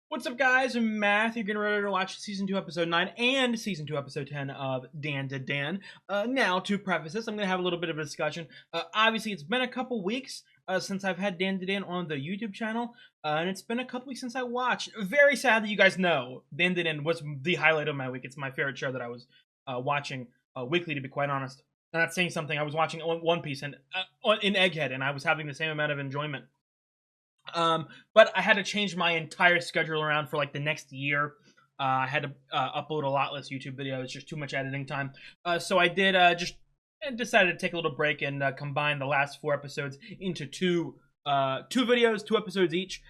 What's up, guys? I'm Matt. You're getting ready to watch Season 2, Episode 9 and Season 2, Episode 10 of Dandadan. Now, to preface this, I'm going to have a little bit of a discussion. Obviously, it's been a couple weeks since I've had Dandadan on the YouTube channel, and it's been a couple weeks since I watched. Very sad that you guys know Dandadan was the highlight of my week. It's my favorite show that I was watching weekly, to be quite honest. I'm not saying something. I was watching One Piece and in Egghead, and I was having the same amount of enjoyment. But I had to change my entire schedule around for like the next year. I had to upload a lot less YouTube videos, just too much editing time. So I did decided to take a little break and combine the last 4 episodes into two videos, 2 episodes each.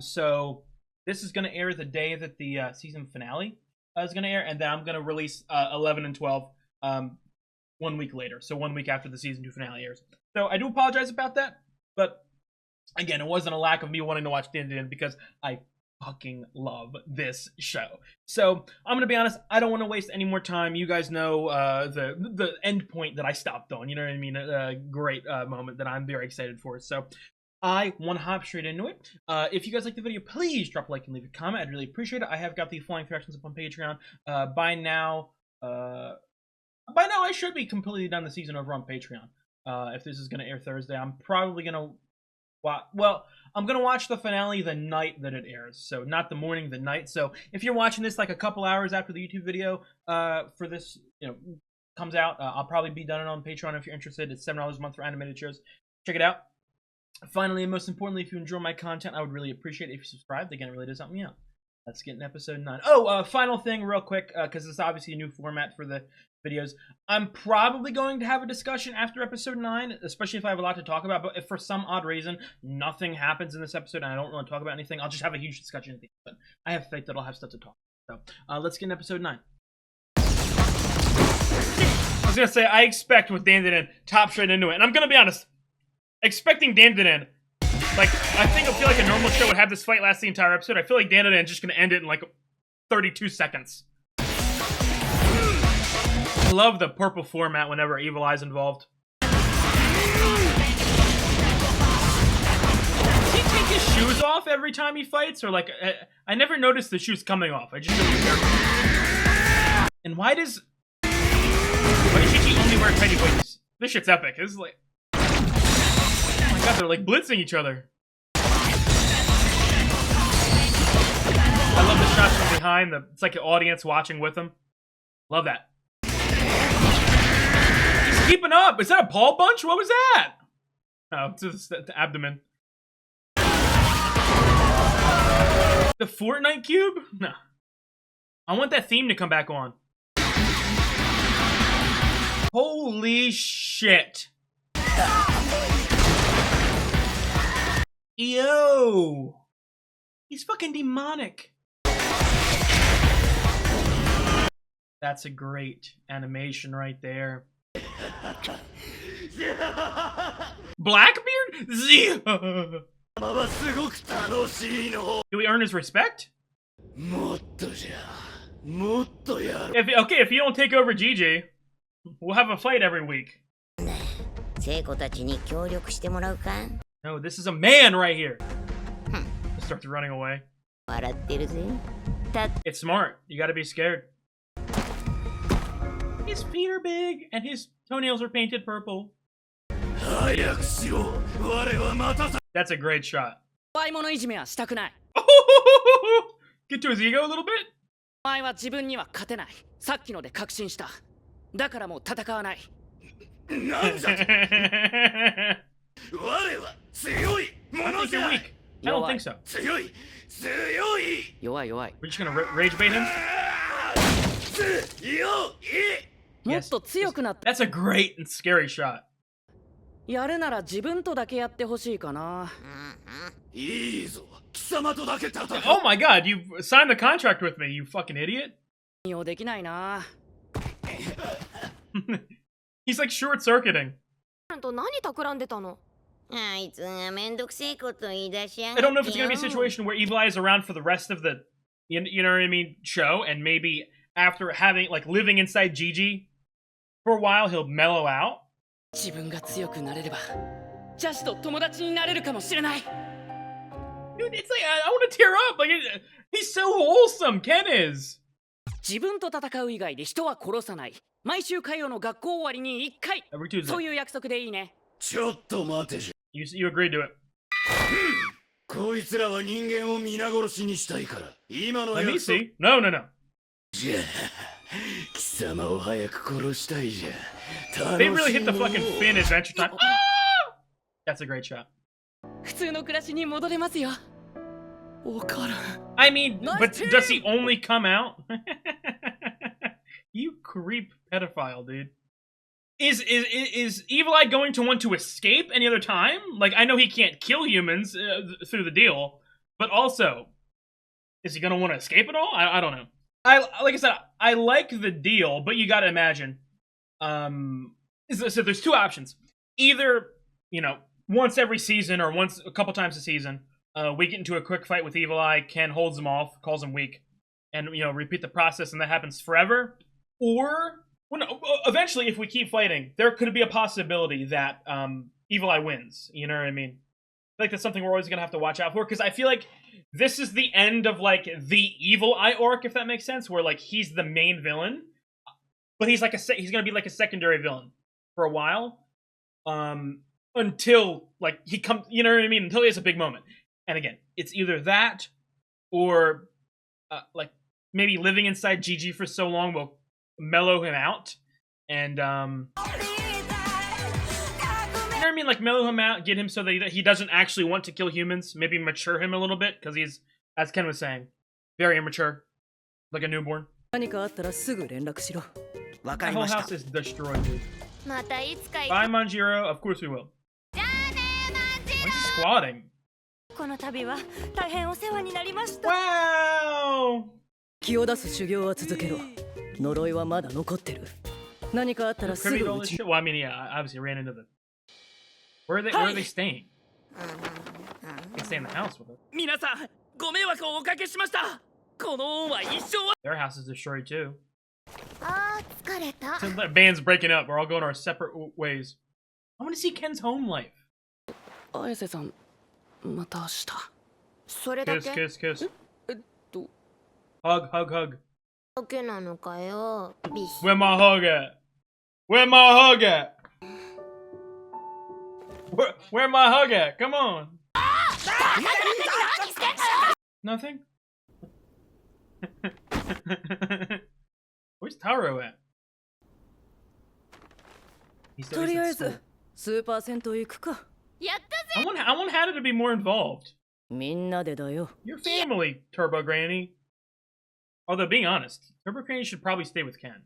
So this is going to air the day that the season finale is going to air, and then I'm going to release 11 and 12 1 week later. So 1 week after the season 2 finale airs. So I do apologize about that, but again, it wasn't a lack of me wanting to watch Dandadan because I fucking love this show. So I'm gonna be honest, I don't want to waste any more time. You guys know the end point that I stopped on. You know what I mean? A great moment that I'm very excited for. So I want to hop straight into it. If you guys like the video, please drop a like and leave a comment. I'd really appreciate it. I have got the flying directions up on Patreon. By now, I should be completely done the season over on Patreon. If this is gonna air Thursday, I'm probably gonna. Well, I'm going to watch the finale the night that it airs, so not the morning, the night. So if you're watching this like a couple hours after the YouTube video for this, comes out, I'll probably be done it on Patreon if you're interested. It's $7 a month for animated shows. Check it out. Finally, and most importantly, if you enjoy my content, I would really appreciate it if you subscribed. Again, it really does help me out. Let's get in episode 9. Oh, final thing real quick, because it's obviously a new format for the videos. I'm probably going to have a discussion after episode 9, especially if I have a lot to talk about. But if for some odd reason nothing happens in this episode and I don't want to talk about anything, I'll just have a huge discussion at the end. But I have faith that I'll have stuff to talk about. So let's get in episode 9. I was going to say, I expect with Dandadan, top straight into it. And I'm going to be honest, expecting Dandadan, like, I feel like a normal show would have this fight last the entire episode. I feel like Dandadan is just going to end it in like 32 seconds. I love the purple format whenever Evil Eye's involved. Does he take his shoes off every time he fights? Or like, I never noticed the shoes coming off. I just don't care. And why does Gigi only wear tidy whities? This shit's epic. This is like, oh my god, they're like blitzing each other. I love the shots from behind. It's like an audience watching with them. Love that. He's keeping up. Is that a Paul bunch? What was that? Oh, it's just the abdomen. The Fortnite cube? No. I want that theme to come back on. Holy shit. Yo. He's fucking demonic. That's a great animation right there. Blackbeard? Do we earn his respect? If you don't take over Gigi, we'll have a fight every week. No, this is a man right here. He starts running away. It's smart. You gotta be scared. His feet are big, and his toenails are painted purple. That's a great shot. Get to his ego a little bit? I don't think you're weak. I don't think so. We're just gonna rage bait him? Yes. That's a great and scary shot. Oh my god, you signed the contract with me, you fucking idiot. He's like short-circuiting. I don't know if it's gonna be a situation where Evil Eye is around for the rest of the, you know what I mean, show, and maybe after having, like, living inside Gigi for a while, he'll mellow out. Dude, it's like, I want to tear up. Like, he's wholesome Ken is. 自分と戦う以外で人は殺さない。毎週火曜の学校終わりに1回。そういう約束でいいね。ちょっと待てじゃ。You agreed to it. こいつらは人間を皆殺しにしたいから。今の Let me see. No. じゃあ、貴様を早く殺したいじゃ。They really hit the fucking Finn Adventure Time. That's a great shot. 普通の暮らしに戻れますよ。わからん。I mean, but does he only come out? You creep pedophile, dude. Is Evil Eye going to want to escape any other time? Like, I know he can't kill humans through the deal, but also, is he going to want to escape at all? I don't know. Like I said, I like the deal, but you got to imagine. So there's two options. Either, you know, once every season or once a couple times a season, we get into a quick fight with Evil Eye. Ken holds him off, calls him weak, and you know repeat the process, and that happens forever. Or eventually, if we keep fighting, there could be a possibility that Evil Eye wins. You know what I mean? I feel like that's something we're always gonna have to watch out for, because I feel like this is the end of like the Evil Eye arc, if that makes sense, where like he's the main villain, but he's like he's gonna be like a secondary villain for a while, until like he comes. You know what I mean? Until he has a big moment. And again, it's either that or like maybe living inside Gigi for so long will mellow him out, and you know what I mean, like mellow him out, get him so that he doesn't actually want to kill humans, maybe mature him a little bit, because he's, as Ken was saying, very immature, like a newborn. My whole house is destroyed, dude. Bye, Manjiro. Of course we will. Why is he squatting? Wow! 気を出す修行は続けろ。呪いはまだ残ってる。何かあったらすぐ Well, I mean, yeah, obviously ran into the. Where are they staying? They stay in the house with us. 皆さん、ご迷惑をおかけしました。この恩は一生は。 Their house is destroyed too. 疲れた。 Since the band's breaking up, we're all going our separate ways. I want to see Ken's home life. 綾瀬さん、また明日。それだけ。Kiss. Hug. だけなのかよ。Where my hug at? Where my hug at? Where my hug at? Come on. Nothing? Where's Taro at? He's とりあえずスーパー銭湯行くか。やったぜ。 I want Hannah to be more involved. みんなでだよ。 Your family, Turbo Granny. Although, being honest, Turbo Granny should probably stay with Ken.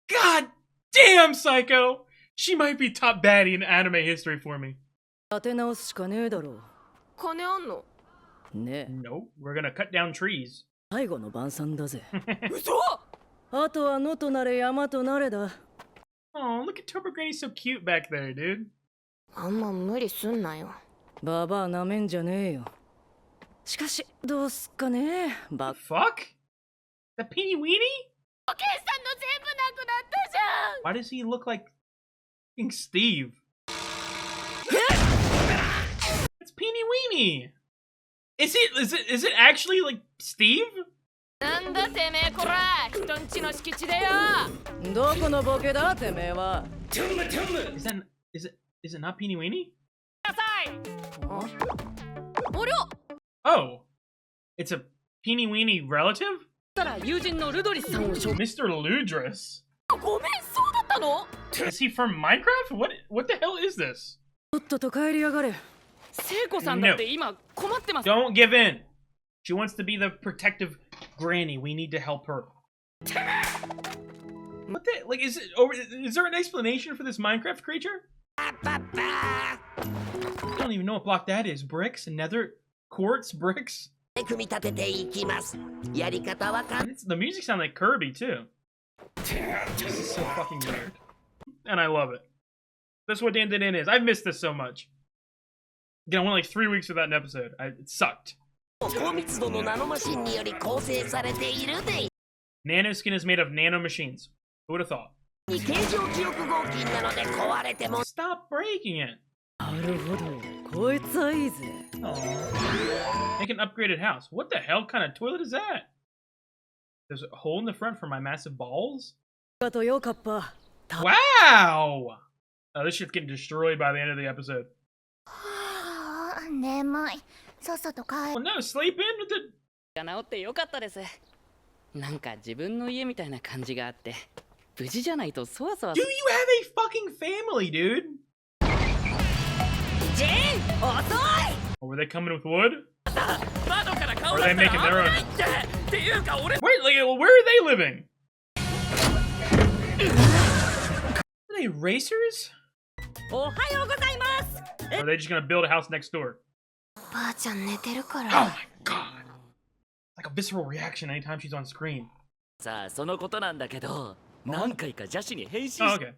God damn, Psycho! She might be top baddie in anime history for me. 立て直すしかねえだろう。金あんの？ねえ。 Nope, we're gonna cut down trees. 最後の晩餐だぜ。嘘！あとは野となれ山となれだ。 Oh, look at Turbo Granny, so cute back there, dude. あんま無理すんなよ。ババアなめんじゃねえよ。しかし、どうすっかね。バ Fuck? The Peeny Weenie? お計算の全部なくなったじゃん。 Why does he look like fucking Steve? It's Peeny Weenie. Is it actually like Steve? なんだてめえこら、人んちの敷地でよ。どこのボケだてめえは。Is it not Peeny Weenie? なさい。おりょ。 Oh, it's a Peeny Weenie relative? たら友人のルドリスさんを紹介。 Mr. Ludris. ごめん、そうだったの？ Is he from Minecraft? What the hell is this? とっとと帰りやがれ。聖子さんだって今困ってます。 Don't give in. She wants to be the protective granny. We need to help her. What the like is there an explanation for this Minecraft creature? I don't even know what block that is. Bricks? Nether quartz bricks? The music sounds like Kirby too. This is so fucking weird. And I love it. That's what Dandadan is. I've missed this so much. Again, I went like 3 weeks without an episode. It sucked. Nanoskin is made of nano machines. Who would have thought? Stop breaking it. なるほど、こいつはいいぜ。 Aw. Make an upgraded house. What the hell kind of toilet is that? There's a hole in the front for my massive balls? あとよ、カッパ。 Wow! Oh, this shit's getting destroyed by the end of the episode. 眠い。さっさと帰 Well, no, sleep in with the... 治ってよかったです。なんか自分の家みたいな感じがあって、無事じゃないとそわそわ。 Do you have a fucking family, dude? ジェーン、遅い。 Or were they coming with wood? 窓から顔 Or are 出 they した making ら their 危 own? ないって。っていうか俺。 Where, like, where are they living? Are they racers? おはようございます。 Or are they just gonna build a house next door? ばあちゃん寝てるか Oh ら。 my god! Like a visceral reaction anytime she's on screen. さあそのことなんだけど、何回か邪視に変身し Oh, okay.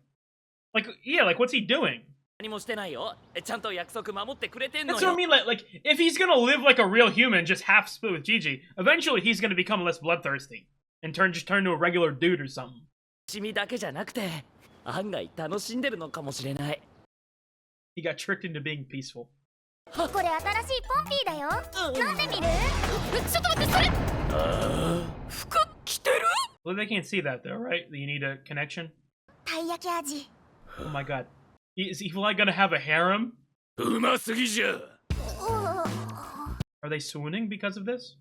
Like, yeah, like, what's he doing? 何もしてないよ。ちゃんと約束守ってくれてんの That's what I よ。 mean. Like, if he's gonna live like a real human, just half split with Gigi, eventually he's gonna become less bloodthirsty and turn to a regular dude or something. シミだけじゃなくて、案外楽しんでるのかもしれない。 He got tricked into being peaceful. これ新しいポンピーだよ。飲んでみる？ちょっと待って、それ。服着てる？ Well, they can't see that though, right? You need a connection. たい焼き味。 Oh my god. Is Eli gonna have a harem? うますぎじゃ。 Are they swooning because of this?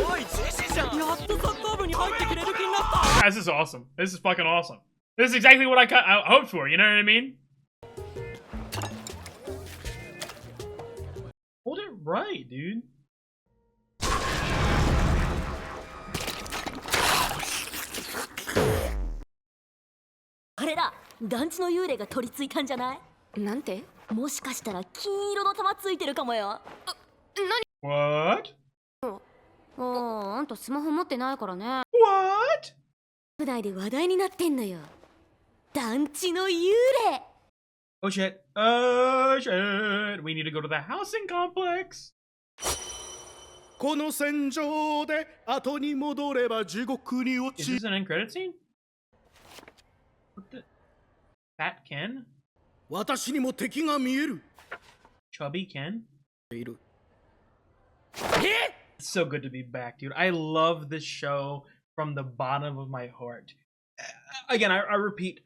おい、ジジじゃん。やっとサッカー部に入ってくれる気になった。 This is awesome. This is fucking awesome. This is exactly what I hoped for, you know what I mean? Hold it right, dude. あれだ、団地の幽霊が取り付いたんじゃない？なんて？もしかしたら金色の玉ついてるかもよ。 What? あんたスマホ持ってないからね。 What? 部内で話題になってんのよ。団地の幽霊。 Oh shit. Oh shit. We need to go to the housing complex. この戦場で後に戻れば地獄に落 Is this an end credit scene? What the? Fat Ken? 私にも敵が見える。 Chubby Ken? いる。 It's so good to be back, dude. I love this show from the bottom of my heart. Again, I repeat,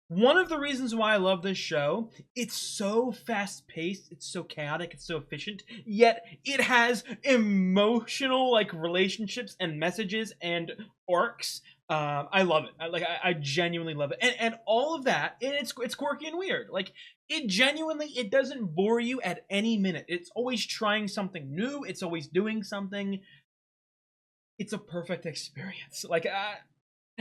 one of the reasons why I love this show, it's so fast-paced, it's so chaotic, it's so efficient, yet it has emotional like relationships and messages and arcs. I love it. I genuinely love it, and all of that. And it's quirky and weird. Like it doesn't bore you at any minute. It's always trying something new. It's always doing something. It's a perfect experience.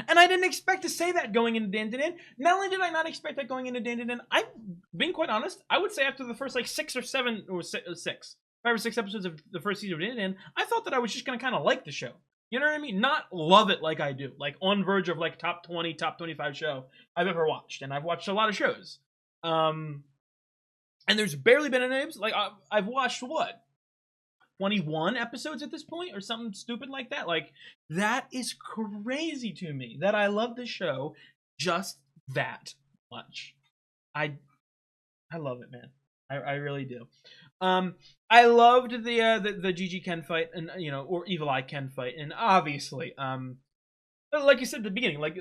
And I didn't expect to say that going into Dandadan. Not only did I not expect that going into Dandadan, I'm being quite honest. I would say after the first like 5 or 6 episodes of the first season of Dandadan, I thought that I was just gonna kind of like the show. You know what I mean? Not love it like I do. Like on verge of like top 20, top 25 show I've ever watched, and I've watched a lot of shows. And there's barely been any episodes. Like I've watched what? 21 episodes at this point or something stupid like that. Like that is crazy to me that I love the show just that much. I love it, man. I really do. I loved the Gigi Ken fight, and or Evil Eye Ken fight, and obviously like you said at the beginning, like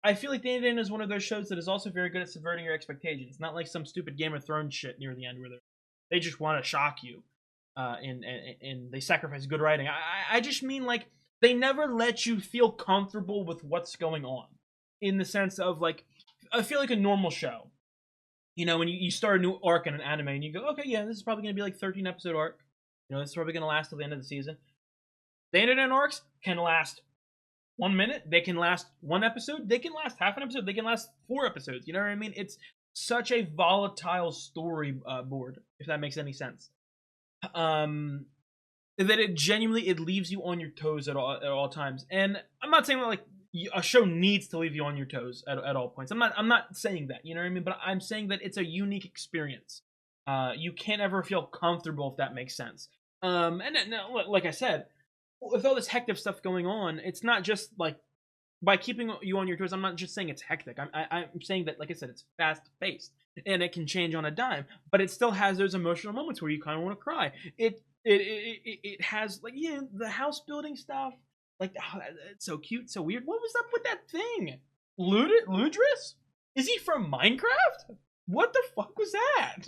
I feel like Dandadan is one of those shows that is also very good at subverting your expectations. Not like some stupid Game of Thrones shit near the end where they just want to shock you. And they sacrifice good writing. I just mean like they never let you feel comfortable with what's going on, in the sense of like I feel like a normal show. You know, when you start a new arc in an anime and you go, okay, yeah, this is probably gonna be like 13 episode arc. You know, this is probably gonna last till the end of the season. The Dandadan arcs can last 1 minute. They can last 1 episode. They can last half an episode. They can last 4 episodes. You know what I mean? It's such a volatile story board, if that makes any sense. That it genuinely leaves you on your toes at all times. And I'm not saying that like a show needs to leave you on your toes at all points. I'm not saying that, you know what I mean? But I'm saying that it's a unique experience. You can't ever feel comfortable, if that makes sense. And like I said, with all this hectic stuff going on, it's not just like by keeping you on your toes. I'm not just saying it's hectic. I'm saying that, like I said, it's fast paced. and it can change on a dime, but it still has those emotional moments where you kind of want to cry. It has, like, the house building stuff, like, oh, it's so cute, so weird. What was up with that thing? Ludris? Is he from Minecraft? What the fuck was that?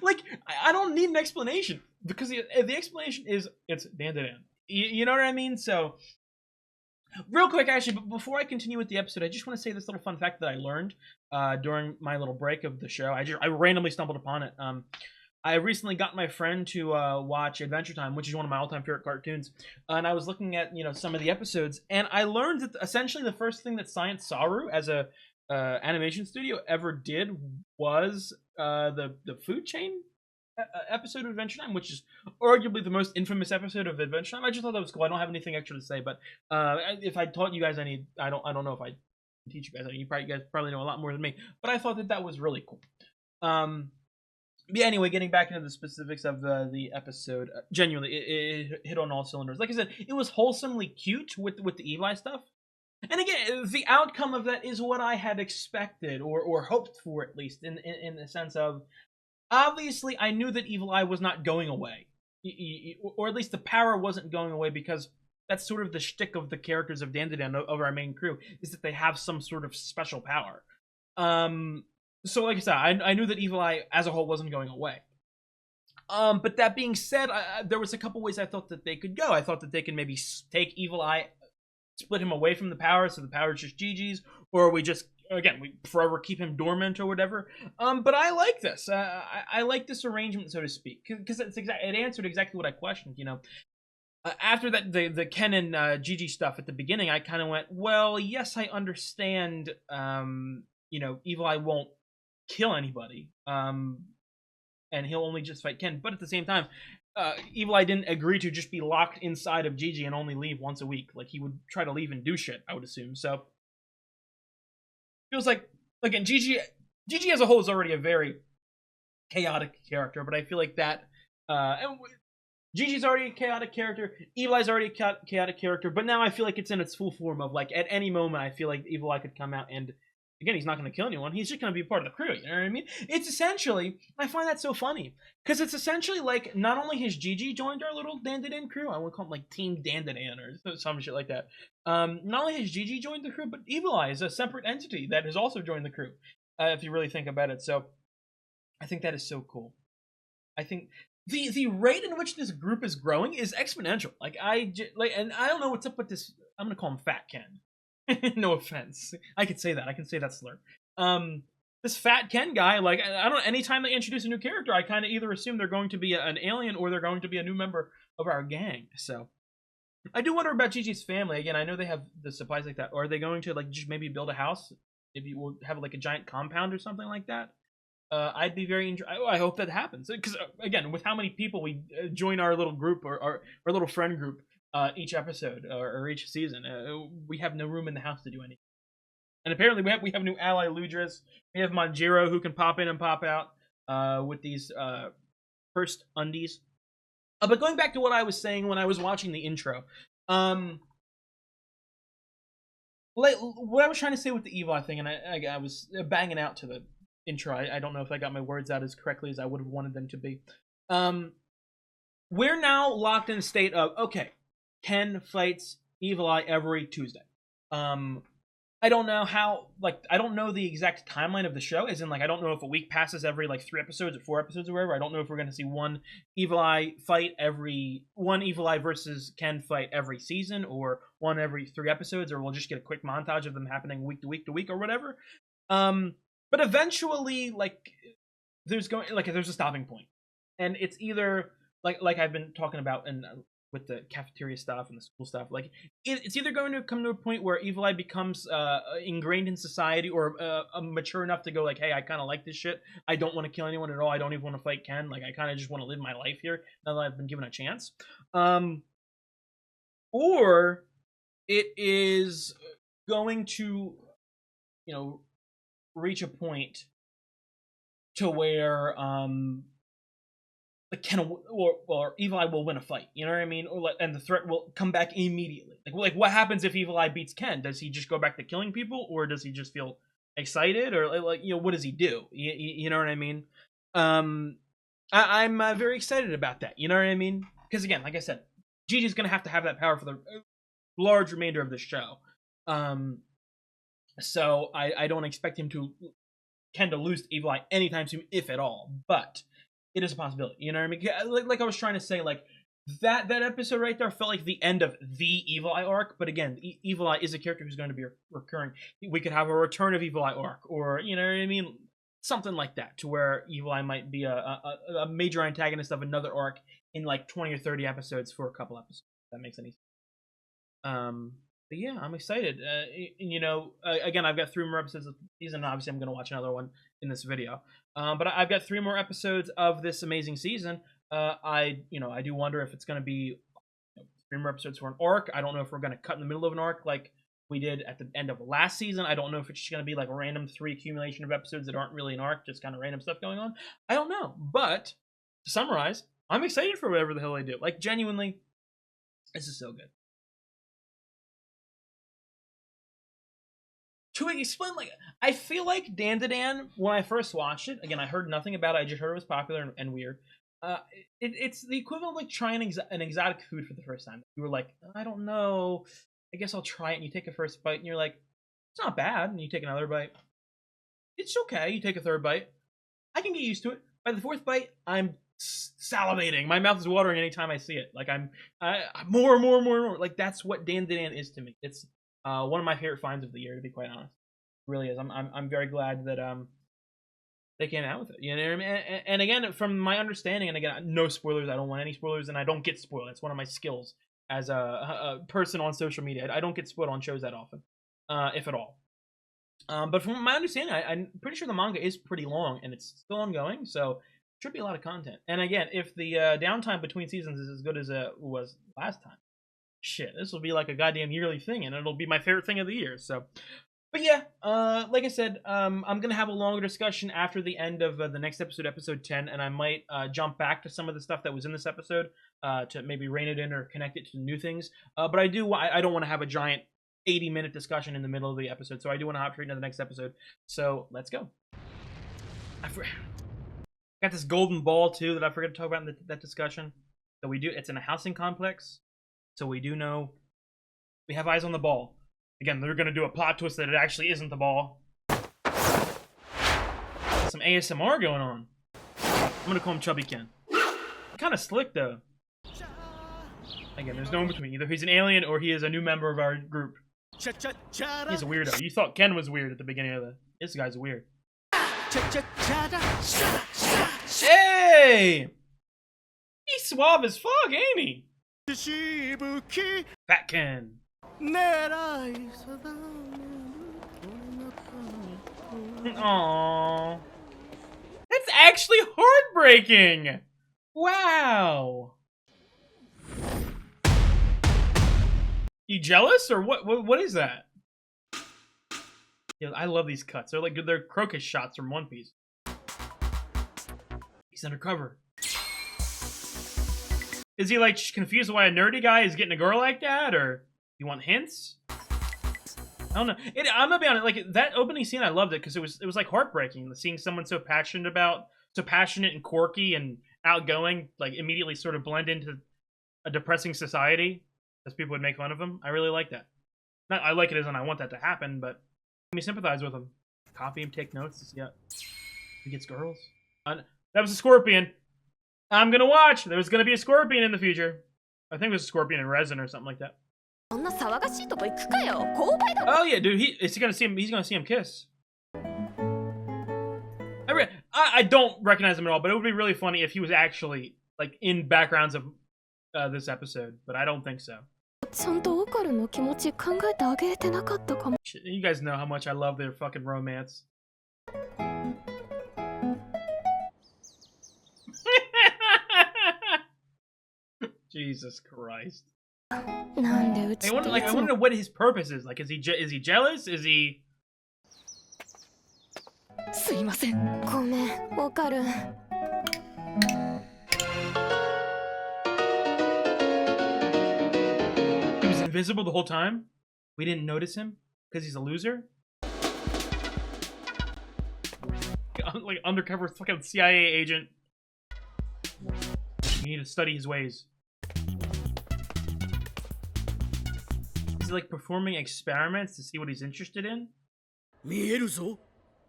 Like, I don't need an explanation, because the explanation is it's Dandadan. You know what I mean? So, real quick, actually, but before I continue with the episode, I just want to say this little fun fact that I learned during my little break of the show. I randomly stumbled upon it. I recently got my friend to watch Adventure Time, which is one of my all-time favorite cartoons, and I was looking at some of the episodes, and I learned that essentially the first thing that Science Saru as a animation studio ever did was the food chain episode of Adventure Time, which is arguably the most infamous episode of Adventure Time. I just thought that was cool. I don't have anything extra to say, but if I taught you guys any, I don't know if I teach you guys any. You guys probably know a lot more than me, but I thought that was really cool. Yeah, anyway, getting back into the specifics of the episode, genuinely, it hit on all cylinders. Like I said, it was wholesomely cute with the Eli stuff. And again, the outcome of that is what I had expected, or hoped for, at least, in the sense of, obviously, I knew that Evil Eye was not going away. Or at least the power wasn't going away, because that's sort of the shtick of the characters of Dandadan, of our main crew, is that they have some sort of special power. So, like I said, I knew that Evil Eye as a whole wasn't going away. But that being said, there was a couple ways I thought that they could go. I thought that they could maybe take Evil Eye, split him away from the power, so the power is just Gigi's, or we just, again, we forever keep him dormant or whatever. But I like this. I like this arrangement, so to speak, because it answered exactly what I questioned. After that, the Ken and Gigi stuff at the beginning, I kind of went, well, yes, I understand. Evil Eye won't kill anybody, and he'll only just fight Ken. But at the same time, Evil Eye didn't agree to just be locked inside of Gigi and only leave once a week. Like, he would try to leave and do shit, I would assume. So feels like, again, Gigi as a whole is already a very chaotic character, but I feel like that Gigi's already a chaotic character, Evil Eye's already a chaotic character, but now I feel like it's in its full form of, like, at any moment I feel like Evil Eye could come out and, again, he's not going to kill anyone. He's just going to be part of the crew, you know what I mean? It's essentially, I find that so funny, because it's essentially like, not only has Gigi joined our little Dandadan crew, I would call it, like, Team Dandadan or some shit like that. Not only has Gigi joined the crew, but Evil Eye is a separate entity that has also joined the crew, if you really think about it. So, I think that is so cool. I think the rate in which this group is growing is exponential. And I don't know what's up with this, I'm going to call him Fat Ken. No offense. I could say that. I can say that slur. This Fat Ken guy, like, I don't know, anytime they introduce a new character, I kind of either assume they're going to be an alien or they're going to be a new member of our gang. So, I do wonder about Gigi's family. Again, I know they have the supplies like that. Or are they going to, like, just maybe build a house? Maybe we'll have, like, a giant compound or something like that? I'd be very I hope that happens. Because, again, with how many people we join our little group, or our little friend group, each episode or each season, we have no room in the house to do anything. And apparently we have a new ally, Ludris. We have Manjiro, who can pop in and pop out with these first undies. But going back to what I was saying when I was watching the intro, like, what I was trying to say with the Evil Eye thing, and I was banging out to the intro. I don't know if I got my words out as correctly as I would have wanted them to be. We're now locked in a state of, okay, Ken fights Evil Eye every Tuesday. I don't know how, like, I don't know the exact timeline of the show, as in, like, I don't know if a week passes every, like, 3 episodes or 4 episodes or whatever. I don't know if we're going to see one Evil Eye versus Ken fight every season, or one every 3 episodes, or we'll just get a quick montage of them happening week to week to week or whatever. But eventually, like, there's a stopping point. And it's either, like I've been talking about in with the cafeteria stuff and the school stuff, like, it's either going to come to a point where Evil Eye becomes ingrained in society, or mature enough to go, like, hey, I kind of like this shit. I don't want to kill anyone at all. I don't even want to fight Ken. Like, I kind of just want to live my life here now that I've been given a chance. Or it is going to, reach a point to where like, Ken or Evil Eye will win a fight, you know what I mean? And the threat will come back immediately. Like what happens if Evil Eye beats Ken? Does he just go back to killing people, or does he just feel excited or like what does he do? You know what I mean? I'm very excited about that. You know what I mean? Because again, like I said, Gigi's gonna have to have that power for the large remainder of the show. So I don't expect him to lose to Evil Eye anytime soon, if at all. But it is a possibility. You know what I mean? Like I was trying to say, like that episode right there felt like the end of the Evil Eye arc. But again, Evil Eye is a character who's going to be recurring. We could have a return of Evil Eye arc, or you know what I mean, something like that, to where Evil Eye might be a major antagonist of another arc in like 20 or 30 episodes for a couple episodes. If that makes any sense. But yeah, I'm excited. Again, I've got 3 more episodes of the season. Obviously, I'm going to watch another one in this video. But I've got 3 more episodes of this amazing season. I do wonder if it's going to be 3 more episodes for an arc. I don't know if we're going to cut in the middle of an arc like we did at the end of last season. I don't know if it's just going to be like a random 3 accumulation of episodes that aren't really an arc, just kind of random stuff going on. I don't know. But to summarize, I'm excited for whatever the hell they do. Like, genuinely, this is so good. To explain, like, I feel like Dandadan, when I first watched it, again, I heard nothing about it, I just heard it was popular and weird. It's the equivalent of like trying an exotic food for the first time. You were like, I don't know, I guess I'll try it, and you take a first bite, and you're like, it's not bad, and you take another bite. It's okay, you take a third bite. I can get used to it. By the 4th bite, I'm salivating. My mouth is watering anytime I see it. Like, I'm more and more. Like, that's what Dandadan is to me. It's one of my favorite finds of the year, to be quite honest. It really is. I'm very glad that they came out with it. You know what I mean? And again, from my understanding, and again, no spoilers. I don't want any spoilers, and I don't get spoiled. That's one of my skills as a person on social media. I don't get spoiled on shows that often, if at all. But from my understanding, I'm pretty sure the manga is pretty long, and it's still ongoing, so it should be a lot of content. And again, if the downtime between seasons is as good as it was last time, shit, this will be like a goddamn yearly thing, and it'll be my favorite thing of the year. So, but yeah, like I said, I'm gonna have a longer discussion after the end of the next episode, episode 10, and I might jump back to some of the stuff that was in this episode to maybe rein it in or connect it to new things. But I don't want to have a giant 80-minute discussion in the middle of the episode, so I do want to hop straight into the next episode. So let's go. Got this golden ball too that I forgot to talk about in that discussion. So we do. It's in a housing complex. So we do know we have eyes on the ball. Again, they're going to do a plot twist that it actually isn't the ball. Some ASMR going on. I'm going to call him Chubby Ken. Kind of slick, though. Again, there's no in between. Either he's an alien or he is a new member of our group. He's a weirdo. You thought Ken was weird at the beginning of this guy's weird. Hey! He's suave as fuck, ain't he? Fat Ken. Aww. That's actually heartbreaking. Wow. You jealous or what? What is that? Yeah, I love these cuts. They're crocus shots from One Piece. He's undercover. Is he like confused why a nerdy guy is getting a girl like that, or you want hints? I don't know. I'm gonna be honest. Like that opening scene, I loved it because it was like heartbreaking. Seeing someone so passionate and quirky and outgoing, like immediately sort of blend into a depressing society, as people would make fun of him. I really like that. Not I like it as in I want that to happen, but let me sympathize with him. Copy him, take notes. Yeah, he gets girls. That was a scorpion. I'm gonna watch. There's gonna be a scorpion in the future. I think it was a scorpion in resin or something like that. Oh yeah, dude. He's gonna see him kiss. I don't recognize him at all, but it would be really funny if he was actually like in backgrounds of this episode. But I don't think so. You guys know how much I love their fucking romance. Jesus Christ. I want to know what his purpose is. Like, is he jealous? Is he? He was invisible the whole time? We didn't notice him? Because he's a loser? like undercover fucking CIA agent. You need to study his ways. Is he like performing experiments to see what he's interested in? 見えるぞ。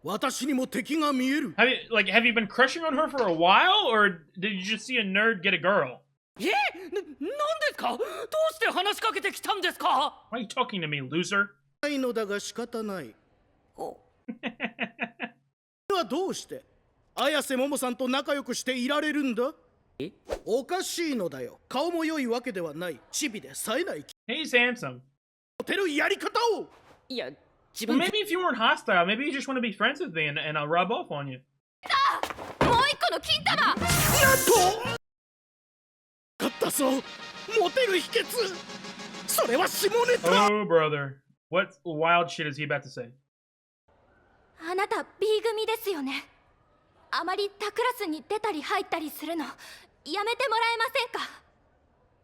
私にも敵が見える。Have you been crushing on her for a while, or did you just see a nerd get a girl? なんですか？どうして話しかけてきたんですか？ Why are you talking to me, loser? ないのだが仕方ない。はどうして綾瀬桃さんと仲良くしていられるんだ？おかしいのだよ。顔も良いわけではない。チビで冴えない。 He's handsome. モテるやり方を。いや、自 Well, 分 maybe if you weren't hostile, maybe you just want to be friends with me and I'll rub off on you. もう一個の金玉。なんと勝ったぞ。モテる秘訣。それは下ネタ。 Oh, brother. What wild shit is he about to say? あなた B 組ですよね。あまり他クラスに出たり入ったりするのやめてもらえませんか？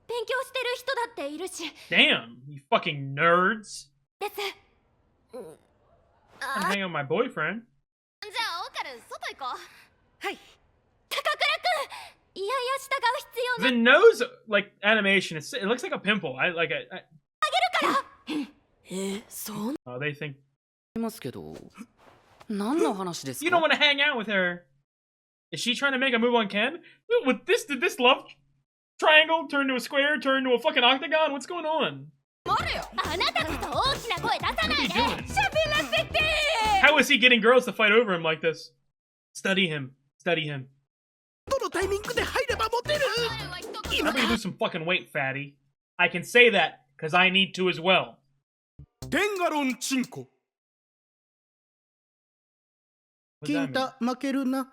勉強してる人だっているし。 Damn, you fucking nerds. です。I'm hanging out with my boyfriend. じゃあオーカル外行こう。はい。高倉くん、いやいや従う必要ない。 The nose, like, animation, it looks like a pimple. I like it. そう Oh, they think いますけど、何の話ですか？ you don't want to hang out with her. Is she trying to make a move on Ken? With this, did this love triangle turn to a square, turn to a fucking octagon? What's going on? あなたこそ大きな声出さないで。 What are you doing? 喋らせて。 How is he getting girls to fight over him like this? Study him. Study him. どのタイミングで入ればモテる。 How about you lose some fucking weight, fatty? I can say that because I need to as well. テンガロンチンコ。 What does 金 that 太負けるな。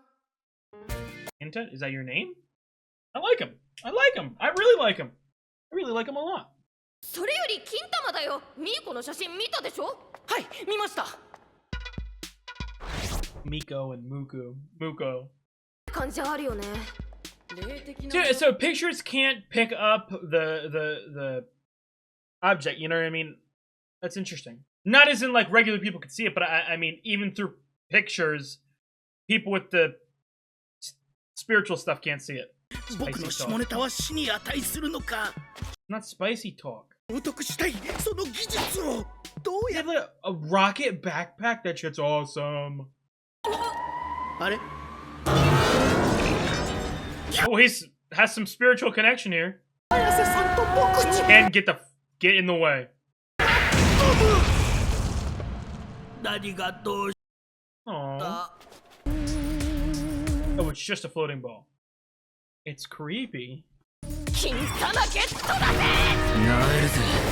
mean? Inta? Is that your name? I like him. I like him. I really like him. I really like him a lot. それより金玉だよ。ミーコの写真見たでしょ？はい、見ました。 Miko and Muko. 感じあるよね。 So pictures can't pick up the object, you know what I mean? That's interesting. Not as in like regular people could see it, but I mean even through pictures, people with the spiritual stuff can't see it. 僕の下ネタは死に値するのか。 Not spicy talk. 習得したいその技術を。どう They や have like a rocket backpack. That shit's awesome. あれ Oh, he's has some spiritual connection here. 綾瀬さんと僕に And get in the way. 何がどうし Aww. た Oh, it's just a floating ball. It's creepy. 金玉ゲットだぜ。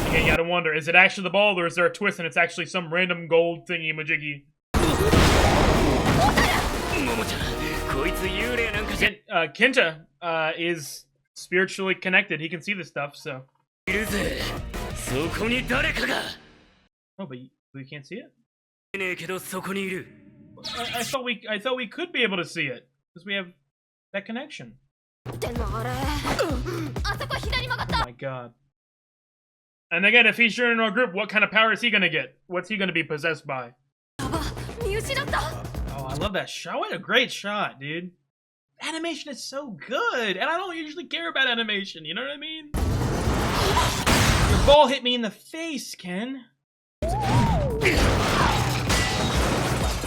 Again, you gotta wonder, is it actually the ball or is there a twist and it's actually some random gold thingy majiggy? ももちゃん、こいつ幽霊なんかじゃ Kenta is spiritually connected. He can see this stuff, so. いるぜ。そこに誰かが。 Oh, but you can't see it? ねえけどそこにいる。I thought we could be able to see it because we have that connection. ってのあれ。あそこ左曲がっ Oh た。 my god. And again, if he's joining our group, what kind of power is he gonna get? What's he gonna be possessed by? やば、見失った。 Oh, I love that shot. What a great shot, dude. Animation is so good, and I don't usually care about animation, you know what I mean? Your ball hit me in the face, Ken.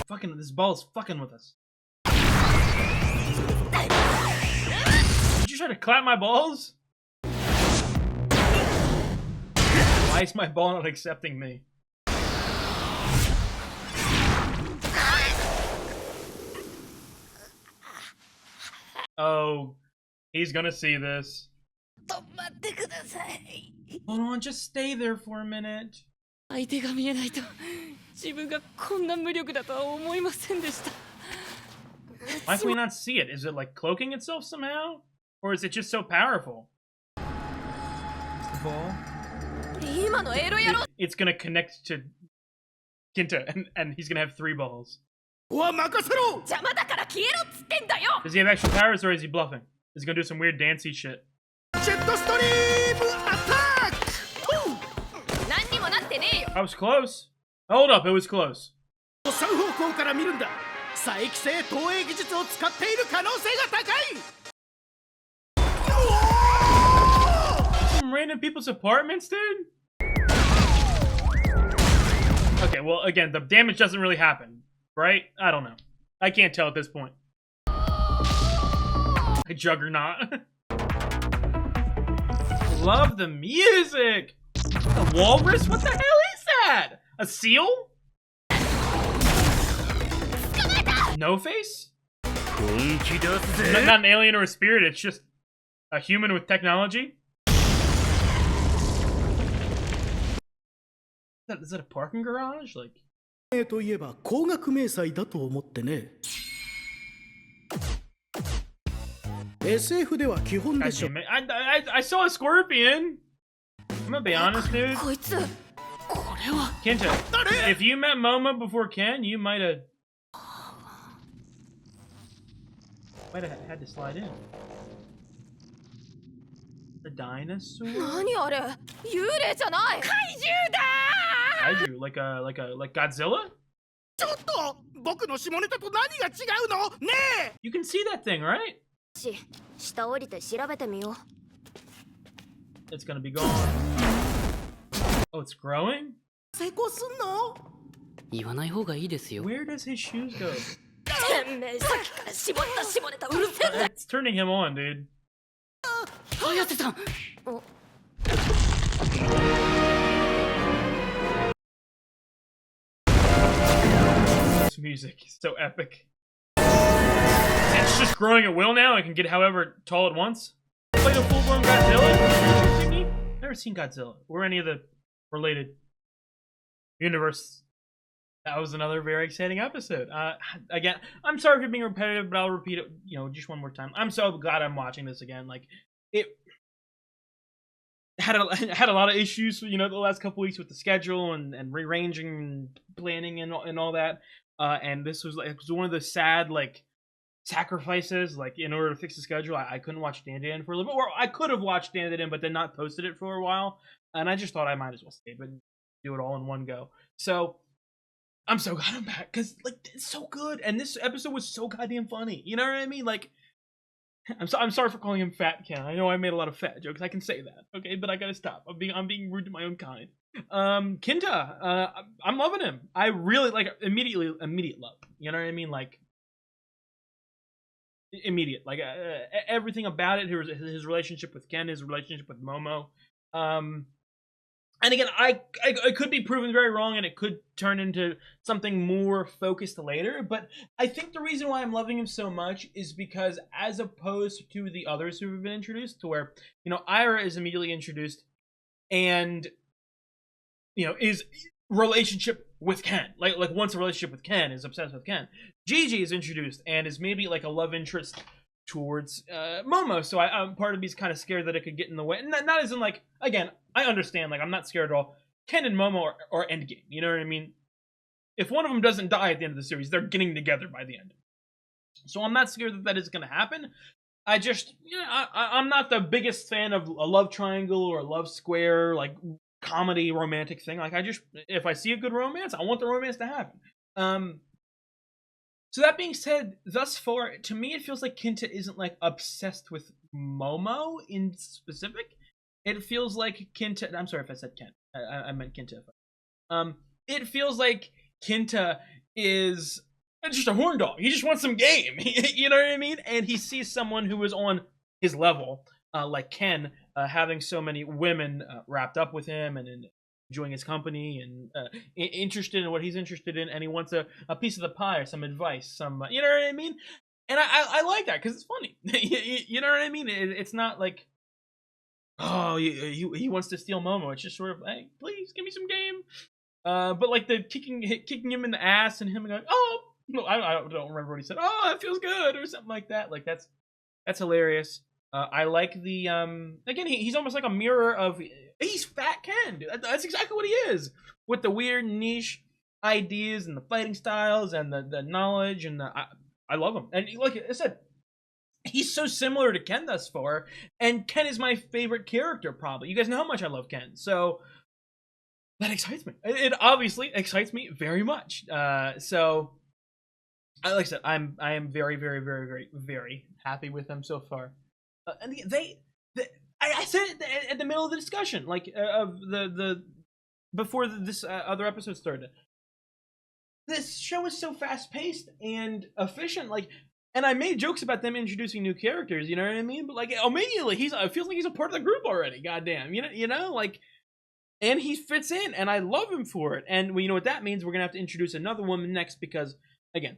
Fucking, this ball is fucking with us. Did you try to clap my balls? Why is my ball not accepting me? Oh, he's gonna see this. 止まってください。 Hold on, just stay there for a minute. 相手が見えないと自分がこんな無力だとは思いませんでした。 Why can we not see it? Is it like cloaking itself somehow? Or is it just so powerful? It's the ball. 今のエロ野郎。 It's gonna connect to Kinta, and he's gonna have 3 balls. は任せろ。邪魔だから消えろっつってんだよ。 Does he have actual powers or is he bluffing? Is he gonna do some weird dancey shit? ジェットストリームアタック。何にもなってねえよ。 I was close. Hold up, it was close. 3方向から見るんだ。再帰性投影技術を使っている可能性が高い。 Some random people's apartments, dude? Okay, well, again, the damage doesn't really happen, right? I don't know. I can't tell at this point. A juggernaut. Love the music! A walrus? What the hell is that? A seal? No face? Not an alien or a spirit, it's just a human with technology? Is that a parking garage? Like... といえば高額明細だと思ってね。SF では基本でしょ。 I saw a scorpion! I'm gonna be honest, dude. こいつ、これは Kenta, if you met Momo before Ken, you might have had to slide in. The dinosaur? 何あれ、幽霊じゃない。怪獣だ。 Kaiju, like Godzilla? ちょっと僕の下ネタと何が違うのねえ。 You can see that thing, right? 下降りて調べてみよう。 It's gonna be gone. Oh, it's growing? 成功すんの？言わない方がいいですよ。 Where does his shoes go? てめえさっきから下ネタ下ネタうるせえんだ。 It's turning him on, dude. 綾瀬さん。 This music is so epic. It's just growing at will now. I can get however tall it wants. Played a full-blown Godzilla? Never seen Godzilla or any of the related universe. That was another very exciting episode. Again, I'm sorry for being repetitive, but I'll repeat it, just one more time. I'm so glad I'm watching this again. Like, it had a lot of issues, the last couple weeks with the schedule and rearranging and planning and all that. And this was one of the sad sacrifices. In order to fix the schedule, I couldn't watch Dandadan for a little bit, or I could have watched Dandadan but then not posted it for a while. And I just thought I might as well save it and do it all in one go. So I'm so glad I'm back because it's so good, and this episode was so goddamn funny. You know what I mean? I'm sorry for calling him Fat Ken. I know I made a lot of fat jokes. I can say that, okay? But I gotta stop. I'm being rude to my own kind. Kinta, I'm loving him. I really immediate love. You know what I mean? Immediate. Everything about it. His relationship with Ken, his relationship with Momo. And again, I could be proven very wrong, and it could turn into something more focused later, but I think the reason why I'm loving him so much is because, as opposed to the others who have been introduced, to where, Ira is immediately introduced, and, is relationship with Ken. Like once a relationship with Ken, is obsessed with Ken. Gigi is introduced, and is maybe a love interest towards Momo, so I'm part of me's kind of scared that it could get in the way. Not as in again, I understand, I'm not scared at all. Ken and Momo are endgame, you know what I mean? If one of them doesn't die at the end of the series, they're getting together by the end. So I'm not scared that is going to happen. I just, I'm not the biggest fan of a love triangle or a love square, comedy romantic thing. If I see a good romance, I want the romance to happen. So that being said, thus far, to me, it feels like Kinta isn't obsessed with Momo in specific. It feels like Kinta. I'm sorry if I said Ken. I meant Kinta. It feels like Kinta is just a horn dog. He just wants some game. You know what I mean? And he sees someone who is on his level, like Ken, having so many women wrapped up with him and enjoying his company and interested in what he's interested in, and he wants a piece of the pie or some advice, you know what I mean? And I like that because it's funny. You know what I mean? It's not like, oh, he wants to steal Momo. It's just sort of, hey, please give me some game. But the kicking him in the ass and him going, oh, no, I don't remember what he said. Oh, that feels good or something like that. That's hilarious. I like the again, he's almost like a mirror of, he's Fat Ken, dude. That's exactly what he is, with the weird niche ideas and the fighting styles and the knowledge, and I love him. And like I said, he's so similar to Ken thus far, and Ken is my favorite character probably. You guys know how much I love Ken, so that excites me. It obviously excites me very much. So like I said, I am very, very, very, very, very happy with them so far. And I said it at the middle of the discussion, like of the before this other episode started. This show is so fast paced and efficient, like, and I made jokes about them introducing new characters, you know what I mean? But like immediately, it feels like he's a part of the group already. Goddamn, you know, like, and he fits in, and I love him for it. And well, you know what that means? We're gonna have to introduce another woman next because, again,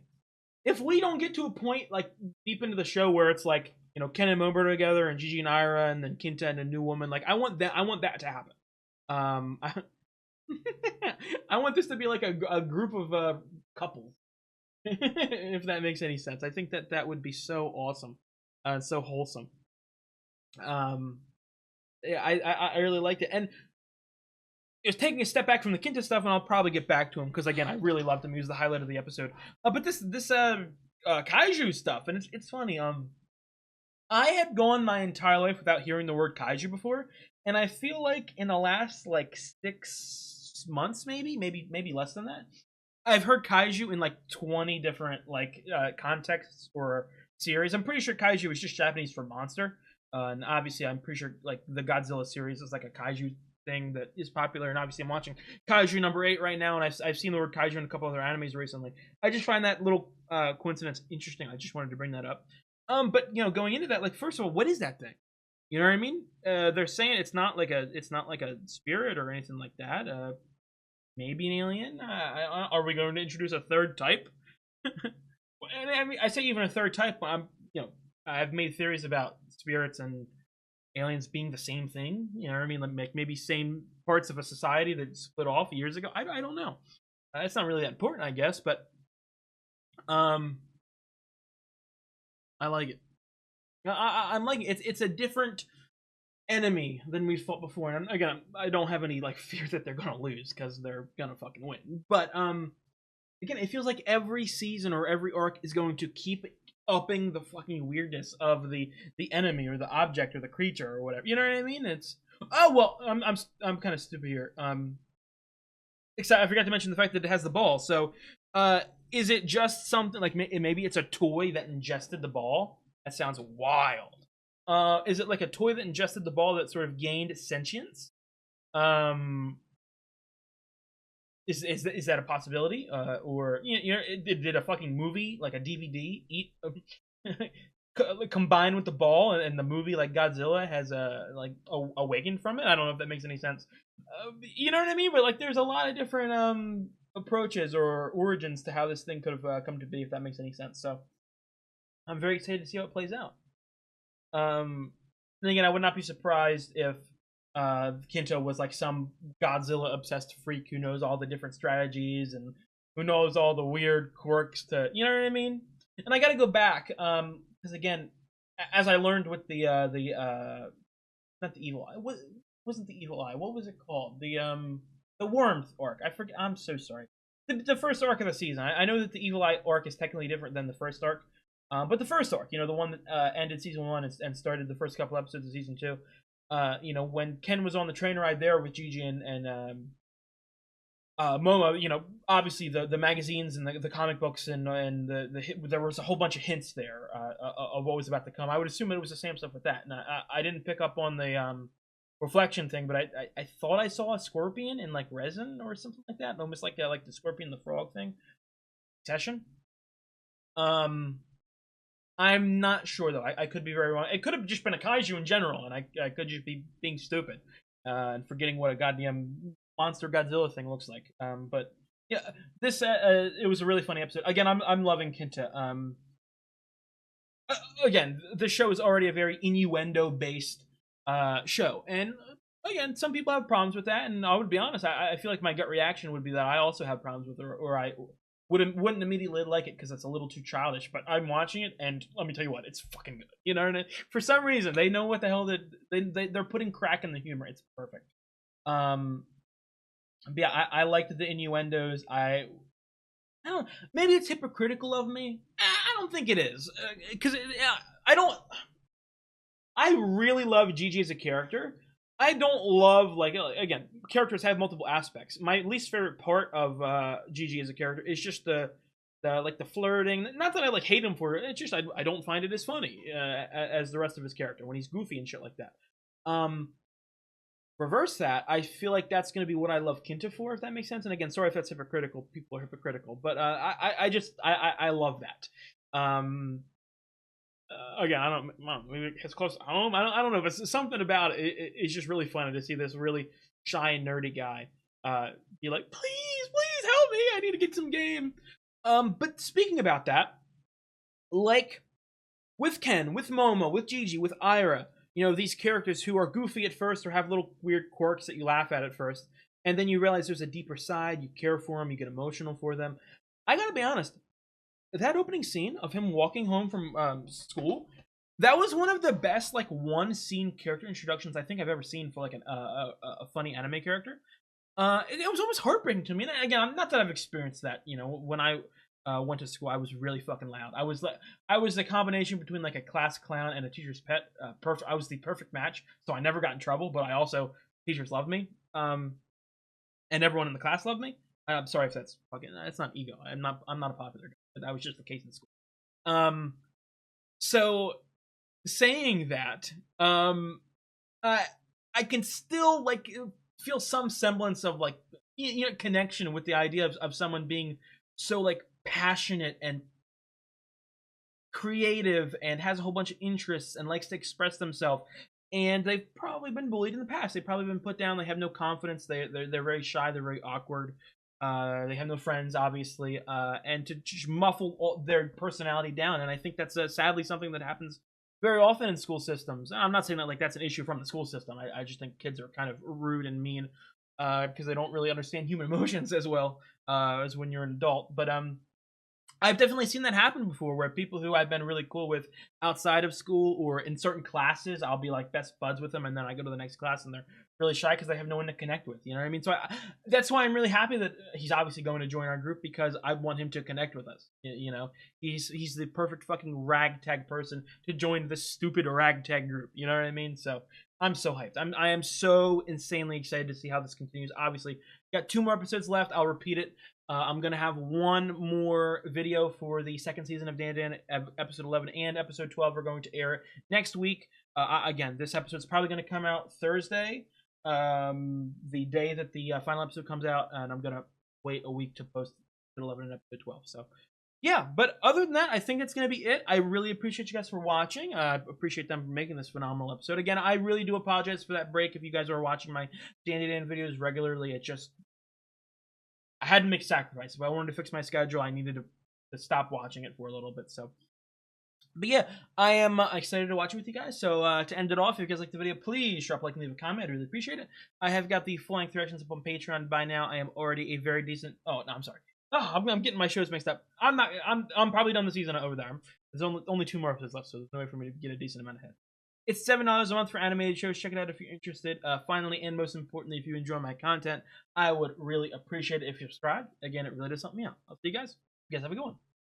if we don't get to a point like deep into the show where it's like, you know, Ken and Momo are together and Gigi and Ira and then Kinta and a new woman, like I want that to happen. I want this to be like a group of couples, if that makes any sense. I think that would be so awesome, so wholesome. Yeah, I really liked it, and it was taking a step back from the Kinta stuff, and I'll probably get back to him because again, I really loved him. He was the highlight of the episode. But this kaiju stuff, and it's funny. I had gone my entire life without hearing the word kaiju before, and I feel like in the last like 6 months, maybe less than that, I've heard kaiju in like 20 different like contexts or series. I'm pretty sure kaiju is just Japanese for monster, and obviously I'm pretty sure like the Godzilla series is like a kaiju thing that is popular, and obviously I'm watching kaiju number 8 right now, and I've seen the word kaiju in a couple other animes recently. I just find that little coincidence interesting. I just wanted to bring that up. But you know, going into that, like, first of all, what is that thing? You know what I mean? They're saying it's not like a spirit or anything like that. Maybe an alien. Are we going to introduce a third type? I mean, I say even a third type. I've made theories about spirits and aliens being the same thing. You know what I mean? Like maybe same parts of a society that split off years ago. I don't know. It's not really that important, I guess. But I like it. I'm liking it. It's a different enemy than we fought before. And again, I don't have any like fear that they're gonna lose because they're gonna fucking win. But again, it feels like every season or every arc is going to keep upping the fucking weirdness of the enemy or the object or the creature or whatever. You know what I mean? It's I'm kind of stupid here. Except I forgot to mention the fact that it has the ball. So is it just something like maybe it's a toy that ingested the ball? That sounds wild. Is it like a toy that ingested the ball that sort of gained sentience? Is that a possibility? Or you know, did a fucking movie like a DVD eat combine with the ball, and the movie like Godzilla has awakened from it? I don't know if that makes any sense. You know what I mean? But like, there's a lot of different approaches or origins to how this thing could have come to be, if that makes any sense. So I'm very excited to see how it plays out. And again, I would not be surprised if Kinto was like some Godzilla obsessed freak who knows all the different strategies and who knows all the weird quirks to, you know what I mean? And I got to go back because again, as I learned with the not the evil eye, wasn't the evil eye? What was it called? The Worms arc. I forget. I'm so sorry. The first arc of the season. I know that the evil eye arc is technically different than the first arc. But the first arc, you know, the one that ended season 1 and started the first couple episodes of season 2, you know, when Ken was on the train ride there with Gigi and Momo, you know, obviously the magazines and the comic books and there was a whole bunch of hints there of what was about to come. I would assume it was the same stuff with that. And I didn't pick up on the reflection thing, but I thought I saw a scorpion in like resin or something like that, almost like the Scorpion the Frog thing. Session. I'm not sure though. I could be very wrong. It could have just been a kaiju in general, and I could just be being stupid and forgetting what a goddamn monster Godzilla thing looks like. But yeah, this it was a really funny episode. Again, I'm loving Kinta. Again, the show is already a very innuendo based show, and again, some people have problems with that. And I would be honest, I feel like my gut reaction would be that I also have problems with it, or I wouldn't immediately like it because it's a little too childish. But I'm watching it, and let me tell you what, it's fucking good. You know what I mean? For some reason, they know what the hell they're putting crack in the humor. It's perfect. But yeah, I liked the innuendos. I don't. Maybe it's hypocritical of me. I don't think it is, because I don't. I really love Gigi as a character. I don't love, like, again, characters have multiple aspects. My least favorite part of Gigi as a character is just the the flirting. Not that I like hate him for it. It's just I don't find it as funny as the rest of his character when he's goofy and shit like that. Reverse that, I feel like that's going to be what I love Kinta for, if that makes sense. And again, sorry if that's hypocritical. People are hypocritical, but I love that. Again, I don't maybe it's close to home. I don't know, but something about it. It's just really funny to see this really shy and nerdy guy be like, please help me. I need to get some game. But speaking about that, like with Ken, with Momo, with Gigi, with Ira, you know, these characters who are goofy at first or have little weird quirks that you laugh at first, and then you realize there's a deeper side, you care for them, you get emotional for them. I gotta be honest, that opening scene of him walking home from school, that was one of the best, like, one scene character introductions I think I've ever seen for, like, a funny anime character. It was almost heartbreaking to me, and again, not that I've experienced that, you know, when I went to school, I was really fucking loud. I was the combination between like a class clown and a teacher's pet. I was the perfect match, so I never got in trouble. But I also teachers loved me, and everyone in the class loved me. I'm sorry if that's fucking. It's not ego. I'm not a popular guy. But that was just the case in school. So saying that, I can still like feel some semblance of like connection with the idea of someone being so like passionate and creative and has a whole bunch of interests and likes to express themselves, and they've probably been bullied in the past. They've probably been put down. They have no confidence. They're very shy. They're very awkward. They have no friends, obviously, and to just muffle their personality down. And I think that's sadly something that happens very often in school systems. I'm not saying that like that's an issue from the school system. I just think kids are kind of rude and mean because they don't really understand human emotions as well as when you're an adult. But I've definitely seen that happen before, where people who I've been really cool with outside of school or in certain classes, I'll be like best buds with them, and then I go to the next class and they're really shy because they have no one to connect with. You know what I mean? So that's why I'm really happy that he's obviously going to join our group, because I want him to connect with us. You know, he's the perfect fucking ragtag person to join this stupid ragtag group. You know what I mean? So I'm so hyped. I am so insanely excited to see how this continues. Obviously, got 2 more episodes left. I'll repeat it. I'm going to have 1 more video for the 2nd season of Dandadan. Episode 11 and episode 12 are going to air next week. Again, this episode's probably going to come out Thursday, the day that the final episode comes out, and I'm going to wait a week to post episode 11 and episode 12. So, yeah, but other than that, I think that's going to be it. I really appreciate you guys for watching. I appreciate them for making this phenomenal episode. Again, I really do apologize for that break if you guys are watching my Dandadan videos regularly. It just... I had to make sacrifices. If I wanted to fix my schedule, I needed to stop watching it for a little bit. So, but yeah, I am excited to watch it with you guys. So to end it off, if you guys like the video, please drop a like and leave a comment. I'd really appreciate it. I have got the full-length reactions up on Patreon. By now, I am already a very decent... Oh, no, I'm sorry. Oh, I'm getting my shows mixed up. I'm probably done the season over there. There's only 2 more episodes left, so there's no way for me to get a decent amount ahead. It's $7 a month for animated shows. Check it out if you're interested. Finally, and most importantly, if you enjoy my content, I would really appreciate it if you subscribe. Again, it really does help me out. I'll see you guys. You guys have a good one.